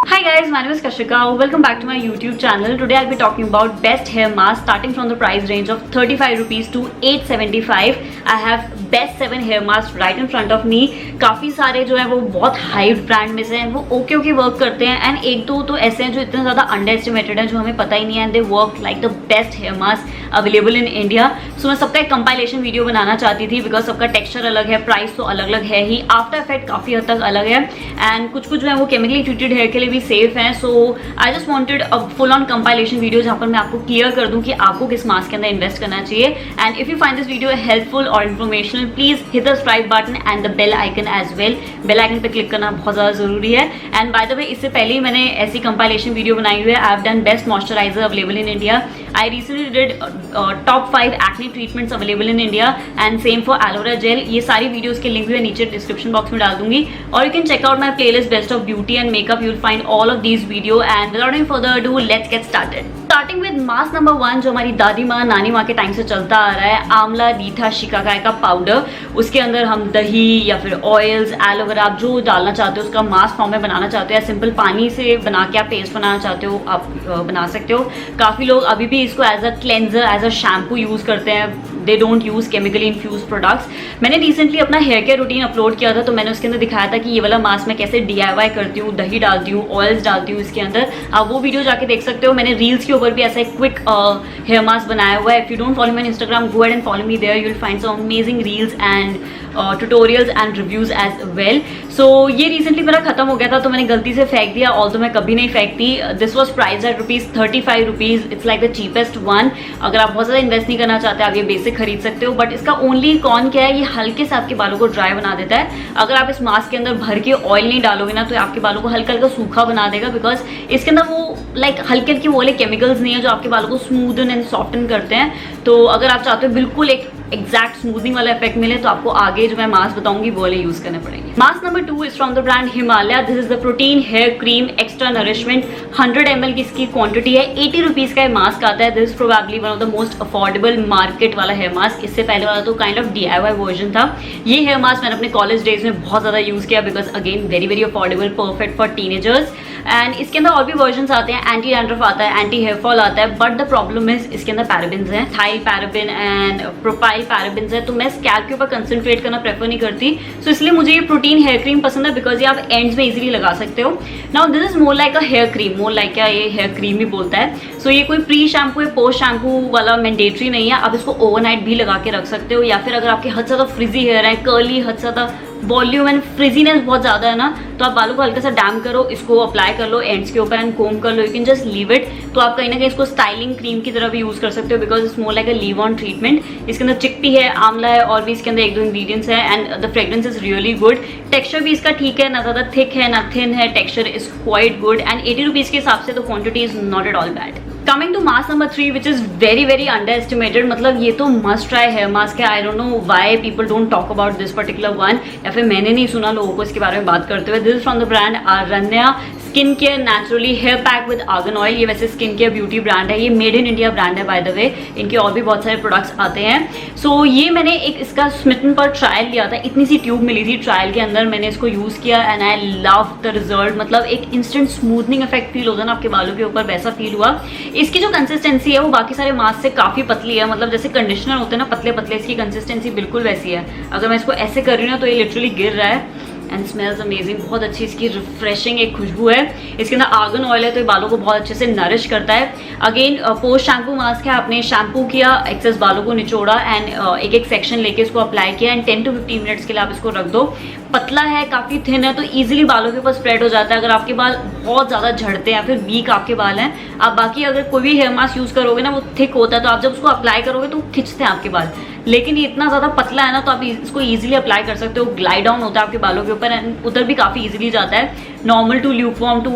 Hi guys, my name is Kashika. Welcome back to my YouTube channel. Today I'll be talking about best hair mask starting from the price range of 35 rupees to 875. I have best 7 hair masks right in front of me. काफ़ी सारे जो है वो बहुत hype brand में से हैं, वो ओके वर्क करते हैं एंड एक दो तो ऐसे हैं जो इतने ज़्यादा अंडर एस्टिमेटेड हैं जो हमें पता ही नहीं है and they work like the best hair mask available in India. So मैं सबका एक कंपाइलेशन वीडियो बनाना चाहती थी बिकॉज सबका टेक्सचर अलग है, प्राइस तो अलग अलग है ही, आफ्टर इफेक्ट काफ़ी हद तक अलग है एंड कुछ जो है वो केमिकली ट्रीटेड हेयर के लिए भी सेफ हैं. So I just wanted a full on compilation video जहाँ पर मैं आपको क्लियर कर दूँ कि आपको किस मास्क के अंदर इन्वेस्ट करना चाहिए. And if you find this video helpful और informational please hit the subscribe button and the bell icon as well. Bell icon पे क्लिक करना बहुत ज़्यादा जरूरी है. एंड बाय द वे इससे पहले ही मैंने ऐसी कंपाइलेशन वीडियो बनाई हुई है. I have done best moisturiser available in India. I recently did top 5 acne treatments available in India and same for aloe vera gel. ये सारी वीडियोस के लिंक भी मैं नीचे डिस्क्रिप्शन बॉक्स में डाल दूंगी और you can check out my playlist best of beauty and makeup. You will find all of these video and without any further ado let's get started. Starting with mask number 1 जो हमारी दादी माँ नानी माँ के टाइम से चलता आ रहा है, आंवला रीठा शिकाकाई का पाउडर. उसके अंदर हम दही या फिर ऑयल्स एलोवेरा आप जो डालना चाहते हो उसका मास्क फॉर्म में बनाना चाहते हो या सिंपल पानी से बना के आप पेस्ट बनाना चाहते हो आप बना सकते हो. काफ़ी लोग अभी भी इसको as a cleanser as a shampoo use करते हैं. They don't use chemically infuse products. मैंने रिसेंटली अपना हेयर केयर रूटीन अपलोड किया था तो मैंने उसके अंदर दिखाया था कि ये वाला मास्क मैं कैसे DIY करती हूँ, दही डालती हूँ, ऑयल्स डालती हूँ इसके अंदर. आप वो वीडियो जाके देख सकते हो. मैंने रील्स के ऊपर भी ऐसा एक क्विक हेयर मास्क बनाया हुआ है. If you don't follow me on Instagram go and and follow me there. You will find some amazing reels and tutorials and reviews as well. So ये रिसेंटली मेरा खत्म हो गया था तो मैंने गलती से फेंक दिया. ऑल्दो मैं कभी नहीं फेंकती. This was price at ₹35. It's like the cheapest one. अगर आप बहुत ज़्यादा इन्वेस्ट नहीं करना चाहते आप ये बेसिक खरीद सकते हो. बट इसका ओनली कॉन क्या है, ये हल्के से आपके बालों को ड्राई बना देता है. अगर आप इस मास्क के अंदर भर के ऑयल नहीं डालोगे ना तो आपके बालों को हल्का हल्का सूखा बना देगा बिकॉज इसके अंदर वो लाइक हल्के हल्के वो वाले केमिकल्स नहीं है जो आपके बालों को स्मूदन एंड सॉफ्टन करते हैं. तो अगर आप चाहते हो बिल्कुल एक एग्जैक्ट स्मूथनिंग वाला इफेक्ट मिले तो आपको आगे जो मैं मास्क बताऊंगी वो वाले यूज करने पड़ेंगे. Mask number 2 is from the brand Himalaya. This is the protein hair cream extra nourishment. 100 ml की इसकी क्वांटिटी है. 80 रुपीज़ का मास्क आता है. This is probably one of the most affordable market वाला हेयर मास्क. इससे पहले वाला तो काइंड ऑफ DIY वर्जन था. ये हेयर मास्क मैंने अपने कॉलेज डेज में बहुत ज़्यादा यूज़ किया because again very affordable, perfect for teenagers. And इसके अंदर और भी वर्जन आते हैं. एंटी डैंड्रफ आता है, एंटी हेयर फॉल आता है. बट द प्रॉब्लम इज इसके अंदर पैराबिन्स हैं, थाइल पैराबिन एंड प्रोपाइल पैराबिन्स है. तो मैं स्कैल्प के ऊपर कंसंट्रेट करना प्रेफर नहीं करती. सो इसलिए मुझे ये प्रोटीन हेयर क्रीम पसंद है बिकॉज ये आप एंड्स में इजीली लगा सकते हो. Now this is more like a hair cream, more like ये हेयर क्रीम ही बोलता है. सो ये कोई प्री शैम्पू या पोस्ट शैम्पू वाला मैंडेटरी नहीं है. आप इसको ओवरनाइट भी लगा के रख सकते हो या फिर अगर आपके हद से ज़्यादा फ्रिजी हेयर है, कर्ली, हद से ज़्यादा वॉल्यूम एंड फ्रिजीनेस बहुत ज़्यादा है ना तो आप बालों को हल्का सा डैम करो, इसको अप्लाई कर लो एंड्स के ऊपर एंड कोम कर लो. You can just leave it. तो आप कहीं ना कहीं इसको स्टाइलिंग क्रीम की तरह भी यूज़ कर सकते हो because it's more like a leave on treatment. इसके अंदर चिकपी है, आंवला है और भी इसके अंदर 1-2 इंग्रीडियंट्स है and the fragrance is really good. Texture भी इसका ठीक है, ना ज़्यादा थिक है ना थिन है. Texture is quite good and 80 rupees के हिसाब से तो quantity is not at all bad. Coming to mask number 3 which is very underestimated. मतलब ये तो मस्ट ट्राई हेयर मास्क है. I don't know why people don't talk about this particular one या फिर मैंने नहीं सुना लोगों को इसके बारे में बात करते हुए. This is from the brand Aranya skin care naturally hair pack with argan oil. ये वैसे स्किन केयर ब्यूटी ब्रांड है. ये मेड इन इंडिया ब्रांड है बाय द वे. इनके और भी बहुत सारे प्रोडक्ट्स आते हैं. सो ये मैंने एक इसका स्मिटन पर ट्रायल लिया था. इतनी सी ट्यूब मिली थी ट्रायल के अंदर. मैंने इसको यूज़ किया and I love the result. मतलब एक इंस्टेंट स्मूथनिंग इफेक्ट फील होता है ना आपके बालों के ऊपर, वैसा फील हुआ. इसकी जो कंसिस्टेंसी है वो बाकी सारे मास्क से काफ़ी पतली है. मतलब जैसे कंडीशनर होते हैं ना पतले पतले, इसकी कंसिस्टेंसी बिल्कुल वैसी है. अगर मैं इसको ऐसे कर रही हूँ तो ये लिटरली गिर रहा है एंड स्मेल्स अमेजिंग. बहुत अच्छी इसकी रिफ्रेशिंग एक खुशबू है. इसके अंदर आर्गन ऑयल है तो ये बालों को बहुत अच्छे से नरिश करता है. अगेन पोस्ट शैम्पू मास्क है. आपने शैम्पू किया, एक्सेस बालों को निचोड़ा एंड एक सेक्शन लेके इसको अप्लाई किया एंड 10 to 15 मिनट्स के लिए आप इसको रख दो. पतला है, काफ़ी थिन है तो ईजिली बालों के ऊपर स्प्रेड हो जाता है. अगर आपके बाल बहुत ज़्यादा झड़ते हैं या फिर वीक आपके बाल हैं, आप बाकी अगर कोई भी हेयर मास्क यूज़ करोगे ना वो थिक होता है तो आप जब उसको अप्लाई करोगे तो खिंचते हैं आपके बाल. लेकिन ये इतना ज़्यादा पतला है ना तो आप इसको ईजिली अप्लाई कर सकते हो. ग्लाइड डाउन होता है आपके बालों के ऊपर एंड उतर भी काफ़ी ईजिली जाता है. नॉर्मल टू ल्यूकवार्म टू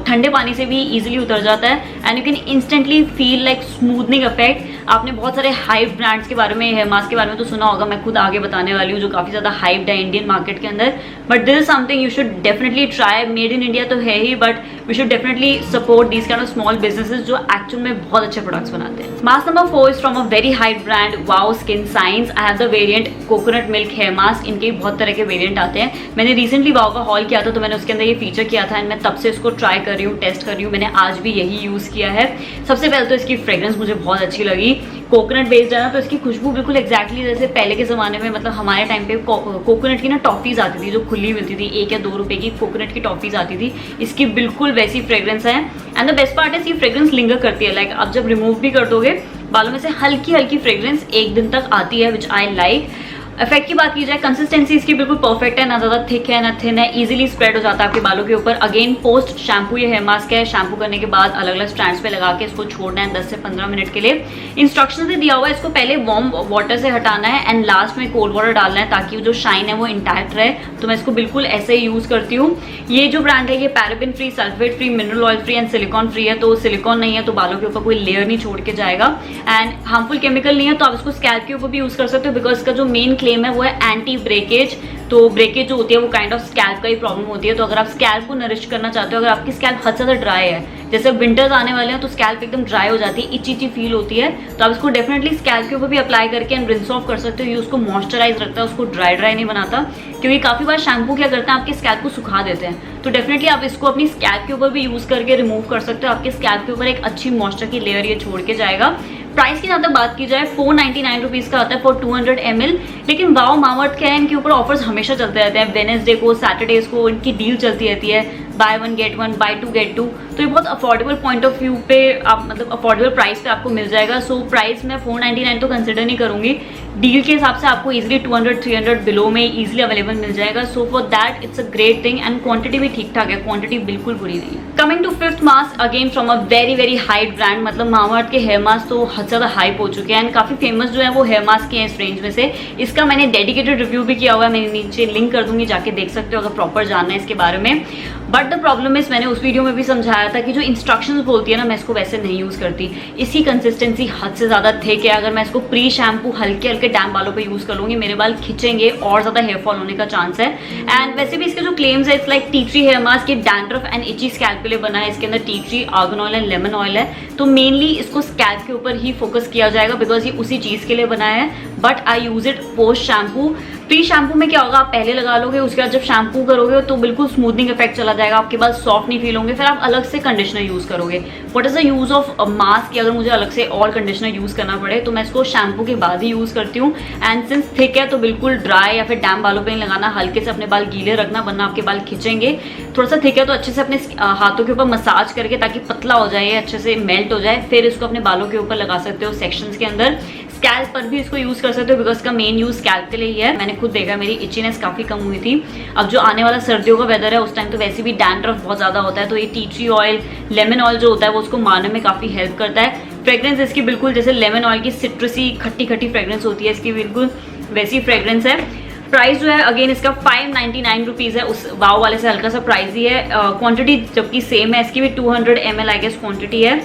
ठंडे पानी से भी ईजिली उतर जाता है and you can instantly feel like smoothening effect. आपने बहुत सारे हाइप ब्रांड्स के बारे में, हेयर मास्क के बारे में तो सुना होगा. मैं खुद आगे बताने वाली हूँ जो काफ़ी ज़्यादा हाइप्ड है इंडियन मार्केट के अंदर. But this is something you should definitely try. Made in India तो है ही but we should definitely support these kind of small businesses जो एक्चुअल में बहुत अच्छे प्रोडक्ट्स बनाते हैं। Mask number 4 is from a very height brand वाओ skin science. I have the variant coconut milk hair mask. इनके बहुत तरह के वेरिएंट आते हैं। मैंने रिसेंटली वाओ का हॉल किया था तो मैंने उसके अंदर ये फीचर किया था एंड मैं तब से इसको ट्राई कर रही हूँ, टेस्ट कर रही हूँ। मैंने आज भी यही यूज़ किया है। सबसे पहले तो इसकी फ्रेग्रेंस मुझे बहुत अच्छी लगी। कोकोनट बेस्ड है ना, तो इसकी खुशबू बिल्कुल एक्जैक्टली जैसे पहले के ज़माने में, मतलब हमारे टाइम पे कोकोनट की ना टॉफ़ीज़ आती थी जो खुली मिलती थी, 1 या 2 रुपए की कोकोनट की टॉफ़ीज़ आती थी। इसकी बिल्कुल वैसी फ्रेग्रेंस है एंड द बेस्ट पार्ट है ये फ्रेग्रेंस लिंगर करती है। लाइक आप जब रिमूव भी कर दोगे बालों में से हल्की हल्की फ्रेग्रेंस 1 दिन तक आती है, विच आई लाइक। इफेक्ट की बात की जाए, कंसिस्टेंसी इसकी बिल्कुल परफेक्ट है, ना ज़्यादा थिक है ना थिन है, इजीली स्प्रेड हो जाता है आपके बालों के ऊपर। अगेन पोस्ट शैम्पू ये हेयर मास्क है, शैम्पू करने के बाद अलग अलग स्ट्रैंड्स पे लगा के इसको छोड़ना है 10 से 15 मिनट के लिए। इंस्ट्रक्शन से दिया हुआ है इसको पहले वार्म वाटर से हटाना है एंड लास्ट में कोल्ड वाटर डालना है ताकि जो शाइन है वो इंटैक्ट रहे। तो मैं इसको बिल्कुल ऐसे ही यूज़ करती हूँ। ये जो ब्रांड है ये paraben free, sulphate free, mineral oil free and silicon free है। तो सिलिकॉन नहीं है तो बालों के ऊपर कोई लेयर नहीं छोड़ के जाएगा एंड हार्मफुल केमिकल नहीं है, तो आप इसको स्कैल्प के ऊपर भी यूज़ कर सकते हो बिकॉज इसका जो मेन क्लेम है वो है एंटी ब्रेकेज। तो ब्रेकेज जो होती है वो काइंड ऑफ स्कैल्प का ही प्रॉब्लम होती है। तो अगर आप स्कैल्प को नरिश करना चाहते हो, अगर आपकी स्कैल्प हद से ज़्यादा ड्राई है, जैसे विंटर्स आने वाले हैं तो स्कैल्प एकदम ड्राई हो जाती है, इची फील होती है, तो आप इसको डेफिनेटली स्कैल्प के ऊपर भी अप्लाई करके एंड रिंस ऑफ कर सकते हो। ये उसको मॉइस्चराइज रखता है, उसको ड्राई नहीं बनाता, क्योंकि काफ़ी बार शैम्पू क्या करते हैं आपके स्कैल्प को सुखा देते हैं। तो डेफिनेटली आप इसको अपनी स्कैल्प के ऊपर भी यूज़ करके रिमूव कर सकते हो। आपके स्कैल्प के ऊपर एक अच्छी मॉइस्चर की लेयर ये छोड़ के जाएगा। प्राइस की जहाँ तक बात की जाए 499 रुपीज़ का आता है फॉर 200 ml। लेकिन वाओ मामाअर्थ क्या है, इनके ऊपर ऑफर्स हमेशा चलते रहते हैं। वेडनेसडे को, सैटरडेज को इनकी डील चलती रहती है, बाय 1 गेट 1, बाय 2 गेट 2। तो ये बहुत अफोर्डेबल पॉइंट ऑफ व्यू पे आप, मतलब अफोर्डेबल प्राइस पे आपको मिल जाएगा। सो प्राइस मैं 499 तो कंसिडर नहीं करूँगी, डील के हिसाब से आपको इजीली 200-300 बिलो में इजीली अवेलेबल मिल जाएगा। So for that it's a great thing and quantity भी ठीक ठाक है, क्वांटिटी बिल्कुल बुरी नहीं है। Coming to 5th mask again from a very height brand. मतलब मामाअर्थ के हेयर मास्क तो हद से ज़्यादा हाइप हो चुके हैं एंड काफ़ी फेमस जो है वो हेयर मास्क के हैं इस रेंज में से। इसका मैंने डेडिकेटेड रिव्यू भी किया हुआ है, मैं नीचे लिंक कर दूंगी, जाके देख सकते हो अगर प्रॉपर जानना है इसके बारे में। बट द प्रॉब्लम इज, मैंने उस वीडियो में भी समझाया था कि जो इंस्ट्रक्शंस बोलती है ना, मैं इसको वैसे नहीं यूज़ करती। इसकी कंसिस्टेंसी हद से ज़्यादा थिक है। अगर मैं इसको प्री शैम्पू हल्के हल्के डैम बालों पे यूज़ कर लूँगी, मेरे बाल खिंचेंगे और ज़्यादा हेयर फॉल होने का चांस है। एंड वैसे भी इसके जो क्लेम्स है, it's like tea tree hair mask, ये डैंड्रफ एंड इची स्कैल्प के लिए बना है। इसके अंदर tea tree, argan oil and lemon oil है। तो मेनली इसको स्कैल्प के ऊपर ही फोकस किया जाएगा बिकॉज ये उसी चीज़ के लिए बना है। But I use it post shampoo. Pre shampoo में क्या होगा, आप पहले लगा लोगे, उसके बाद जब शैम्पू करोगे तो बिल्कुल स्मूथनिंग इफेक्ट चला जाएगा, आपके बाल सॉफ्ट नहीं फील होंगे, फिर आप अलग से कंडीशनर यूज़ करोगे। What is the use of mask, अगर मुझे अलग से और कंडीशनर यूज़ करना पड़े तो मैं इसको शैम्पू के बाद ही यूज़ करती हूँ। एंड सिंस थिक है तो बिल्कुल ड्राई या फिर डैम बालों पे नहीं लगाना, हल्के से अपने बाल गीले रखना वरना आपके बाल खिंचेंगे। थोड़ा सा थिक है तो अच्छे से अपने हाथों के ऊपर मसाज करके ताकि पतला हो जाए, अच्छे से मेल्ट हो जाए, फिर इसको अपने बालों के ऊपर लगा सकते हो सेक्शंस के अंदर। स्कैल्प पर भी इसको यूज़ कर सकते हो बिकॉज का मेन यूज़ स्कैल्प के लिए ही है। मैंने खुद देखा, मेरी इचीनेस काफ़ी कम हुई थी। अब जो आने वाला सर्दियों का वेदर है उस टाइम तो वैसे भी डैंड्रफ बहुत ज़्यादा होता है, तो ये tea tree oil, lemon oil जो होता है वो उसको मारने में काफ़ी हेल्प करता है। फ्रेग्रेंस इसकी बिल्कुल जैसे लेमन ऑयल की सिट्रसी खट्टी फ्रेग्रेंस होती है, इसकी बिल्कुल वैसी फ्रेग्रेंस है। प्राइस जो है अगेन इसका 599 रुपीज़ है, उस वाव वाले से हल्का सा प्राइस ही है। क्वांटिटी जबकि सेम है, इसकी भी 200 ml आई गेस क्वांटिटी है।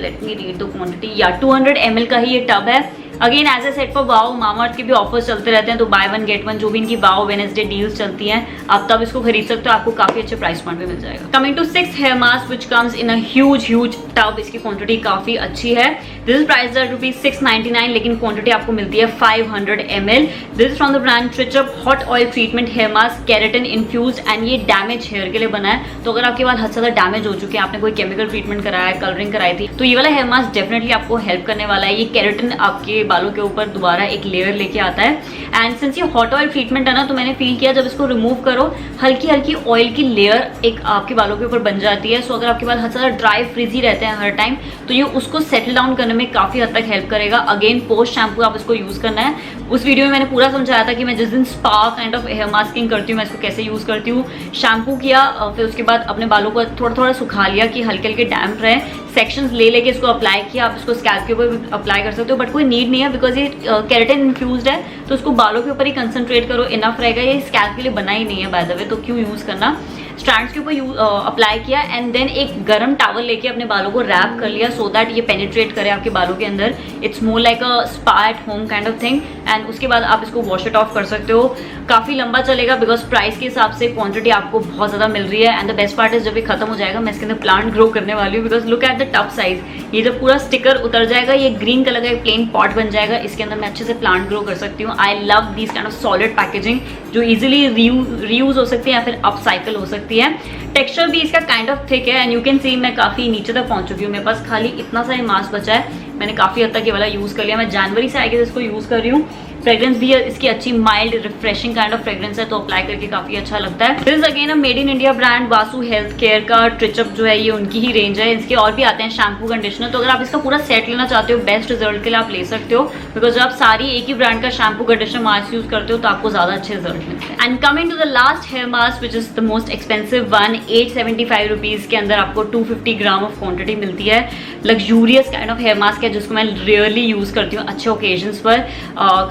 Let me read the quantity. 200 ml का ही ये टब है। Again as a set for wow Mamaearth के भी ऑफर्स चलते रहते हैं, तो बाय 1 गेट 1 जो भी इनकी वाओ वेडनेसडे डील्स चलती हैं, आप तब इसको खरीद सकते हो, आपको काफी अच्छे प्राइस पॉइंट पे मिल जाएगा। Coming to 6th hair mask which comes in a huge tub. इसकी क्वांटिटी काफी अच्छी है। दिस इज प्राइस रुपीज 699, लेकिन क्वांटिटी आपको मिलती है 500 ml। This is from the brand Trichup hot oil treatment hair mask, keratin infuse and ये damage hair के लिए बना है। तो अगर आपके बाल हद से ज्यादा डैमेज हो चुके हैं, आपने कोई केमिकल ट्रीटमेंट कराया है, कलरिंग कराई थी, तो ये वाला हेयर मास्क डेफिनेटली आपको हेल्प करने वाला है। ये केराटिन आपके बालों के ऊपर दोबारा एक लेयर लेके आता है। एंड सिंस ये हॉट ऑयल ट्रीटमेंट है ना, तो मैंने फील किया जब इसको रिमूव करो हल्की हल्की ऑयल की लेयर एक आपके बालों के ऊपर बन जाती है। सो अगर आपके बाल हद से ज़्यादा ड्राई फ्रिजी रहते हैं हर टाइम, तो ये उसको सेटल डाउन करने में काफ़ी हद तक हेल्प करेगा। अगेन पोस्ट शैम्पू आप इसको यूज़ करना है। उस वीडियो में मैंने पूरा समझाया था कि मैं जिस दिन spa kind of hair masking करती हूँ मैं इसको कैसे यूज़ करती हूँ। शैम्पू किया, फिर उसके बाद अपने बालों को थोड़ा सुखा लिया कि हल्के हल्के डैम्प रहे, सेक्शंस ले लेके इसको अप्लाई किया। आप इसको स्कैल्प के ऊपर अप्लाई कर सकते हो, बट कोई नीड नहीं है बिकॉज ये केराटिन इन्फ्यूज्ड है, तो उसको बालों के ऊपर ही कंसंट्रेट करो, इनफ रहेगा। ये स्कैल्प के लिए बना ही नहीं है बाय द वे, तो क्यों यूज़ करना। स्ट्रैंड्स के ऊपर अप्लाई किया एंड देन एक गर्म टॉवल लेके अपने बालों को रैप कर लिया सो दैट ये पेनिट्रेट करे आपके बालों के अंदर. It's more like a spa at home kind of thing. And उसके बाद आप इसको वॉश इट ऑफ कर सकते हो. काफ़ी लंबा चलेगा बिकॉज प्राइस के हिसाब से क्वांटिटी आपको बहुत ज़्यादा मिल रही है. And the best part is जब ये खत्म हो जाएगा मैं इसके अंदर प्लांट ग्रो करने वाली हूँ because look at the tough size. ये जब पूरा स्टिकर उतर जाएगा ये ग्रीन कलर का एक प्लेन पॉट बन जाएगा. इसके अंदर मैं अच्छे से प्लांट ग्रो कर सकती हूँ. I love this kind of solid packaging जो इजीली रीयूज हो सकती है या फिर अपसाइकिल हो सकती है. टेक्सचर भी इसका काइंड ऑफ थिक है एंड यू कैन सी मैं काफ़ी नीचे तक पहुंच चुकी हूँ. मेरे पास खाली इतना सा मास्क बचा है. मैंने काफ़ी हद तक ये वाला यूज़ कर लिया. मैं जनवरी से आगे इसको यूज़ कर रही हूँ. फ्रेग्रेंस भी इसकी अच्छी mild refreshing kind of fragrance है तो अप्लाई करके काफ़ी अच्छा लगता है. This is again a made in India brand. Vasu health care का ट्रिचअप जो है ये उनकी ही रेंज है. इसके और भी आते हैं शैम्पू कंडीशनर. तो अगर आप इसका पूरा सेट लेना चाहते हो बेस्ट रिजल्ट के लिए आप ले सकते हो बिकॉज जब आप सारी एक ही ब्रांड का शैम्पू कंडीशनर मास्क यूज करते हो तो आपको ज़्यादा अच्छे रिजल्ट मिलते हैं. And coming to the last hair mask which is the most expensive one. 875 rupees के अंदर आपको 250 ग्राम ऑफ क्वान्टिटी मिलती है. Luxurious kind of hair mask है जिसको मैं रियरली यूज़ करती हूँ अच्छे ओकेजन्स पर.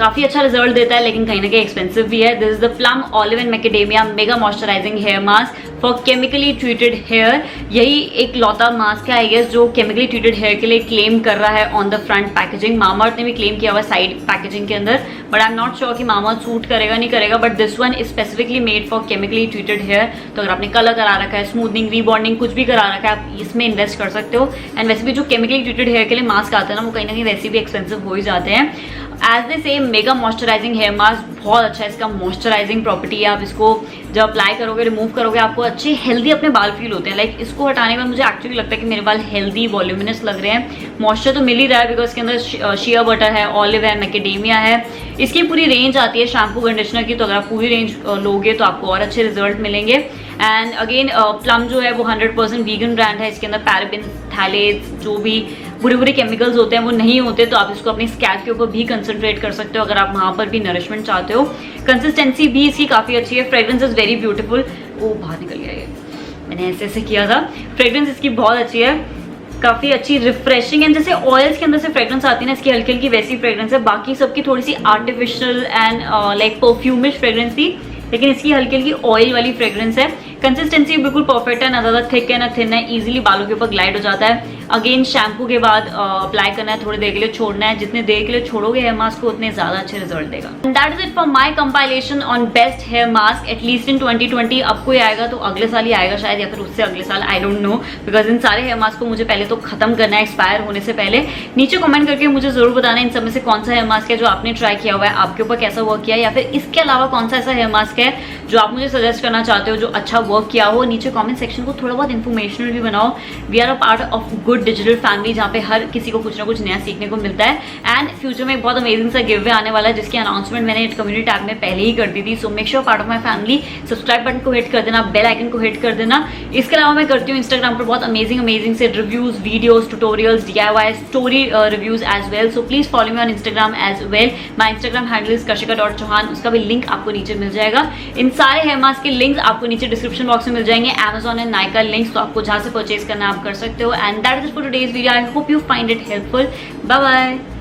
काफ़ी अच्छा रिजल्ट देता है लेकिन कहीं ना कहीं एक्सपेंसिव भी है. This is the Plum olive and macadamia mega moisturizing hair mask for chemically treated hair. यही एक लौता मास्क है आई गेस जो केमिकली ट्रीटेड हेयर के लिए क्लेम कर रहा है on the front packaging. Mamaearth ने भी क्लेम किया हुआ है साइड पैकेजिंग के अंदर but I am not sure कि मामाअर्थ सूट करेगा नहीं करेगा. But this one is specifically made for chemically treated hair. तो अगर आपने कलर करा रखा है स्मूथनिंग रीबॉन्डिंग कुछ भी करा रखा है आप इसमें इन्वेस्ट कर सकते हो. एंड वैसे भी जो केमिकली ट्रीटेड हेयर के लिए मास्क आते हैं ना वो कहीं ना कहीं वैसे भी एक्सपेंसिव हो ही जाते हैं. एज दे से मेगा मॉइस्चराइजिंग हेयर मास्क बहुत अच्छा है. इसका मॉइस्चराइजिंग प्रॉपर्टी है. आप इसको जब अप्लाई करोगे रिमूव करोगे आपको अच्छे हेल्दी अपने बाल फील होते हैं. लाइक इसको हटाने के बाद मुझे एक्चुअली लगता है कि मेरे बाल हेल्दी वॉल्यूमिनस लग रहे हैं. मॉइस्चर तो मिल ही रहा है बिकॉज इसके अंदर शिया बटर है ऑलिव है मैकेडेमिया है. इसकी पूरी रेंज आती है शैम्पू कंडीशनर की. तो अगर आप पूरी रेंज लोगे तो आपको और अच्छे रिजल्ट मिलेंगे. एंड अगेन प्लम जो है वो 100% वीगन ब्रांड है. इसके अंदर पैराबिन थैलेट्स जो भी बुरे बुरे केमिकल्स होते हैं वो नहीं होते. तो आप इसको अपनी स्कैल्प के ऊपर भी कंसंट्रेट कर सकते हो अगर आप वहाँ पर भी नरिशमेंट चाहते हो. कंसिस्टेंसी भी इसकी काफ़ी अच्छी है. Fragrance is very beautiful. वो बाहर निकल गया ये मैंने ऐसे किया था. फ्रेग्रेंस इसकी बहुत अच्छी है. काफ़ी अच्छी रिफ्रेशिंग एंड जैसे ऑयल्स के अंदर से फ्रेग्रेंस आती है ना इसकी हल्की हल्की वैसी फ्रेग्रेंस है. बाकी सबकी थोड़ी सी आर्टिफिशियल एंड लाइक परफ्यूमिश फ्रेग्रेंस थी लेकिन इसकी हल्की हल्की ऑयल वाली फ्रेग्रेंस है. कंसिस्टेंसी बिल्कुल परफेक्ट है. ना ज़्यादा थिक है ना थिन है. इजीली बालों के ऊपर ग्लाइड हो जाता है. अगेन शैम्पू के बाद अप्लाई करना है थोड़ी देर के लिए छोड़ना है. जितने देर के लिए छोड़ोगे हेयर मास्क को उतने ज़्यादा अच्छे रिजल्ट देगा. That is it for my compilation on best hair mask at least in 2020. अब कोई आएगा तो अगले साल ही आएगा शायद या फिर उससे अगले साल. आई डोंट नो बिकॉज इन सारे हेयर मास्क को मुझे पहले तो खत्म करना है एक्सपायर होने से पहले. नीचे कमेंट करके मुझे जरूर बताना इन सब में से कौन सा हेयर मास्क है जो आपने ट्राई किया हुआ है आपके ऊपर कैसा वर्क किया है या फिर इसके अलावा कौन सा ऐसा हेयर मास्क है जो आप मुझे सजेस्ट करना चाहते हो जो अच्छा वर्क किया हो. नीचे कमेंट सेक्शन को थोड़ा बहुत इन्फॉर्मेशनल भी बनाओ. We are a part of good digital family जहाँ पे हर किसी को कुछ ना कुछ नया सीखने को मिलता है. एंड फ्यूचर में एक बहुत अमेजिंग सा गिव अवे आने वाला है जिसकी अनाउंसमेंट मैंने कम्युनिटी टैब में पहले ही कर दी थी. So make sure part of my family. Subscribe button को हिट कर देना. बेल आइकन को हिट कर देना. इसके अलावा मैं करती हूँ इंस्टाग्राम पर बहुत अमेजिंग से reviews videos tutorials DIY story reviews as well. So please follow me on Instagram as well. My Instagram handle is kashika.chauhan. उसका भी लिंक आपको नीचे मिल जाएगा. इन सारे हेयर मास्क के लिंक्स आपको नीचे डिस्क्रिप्शन बॉक्स में मिल जाएंगे. Amazon एंड Nykaa लिंक्स तो आपको जहाँ से परचेज करना आप कर सकते हो. And that is for today's video. I hope you find it helpful. Bye bye.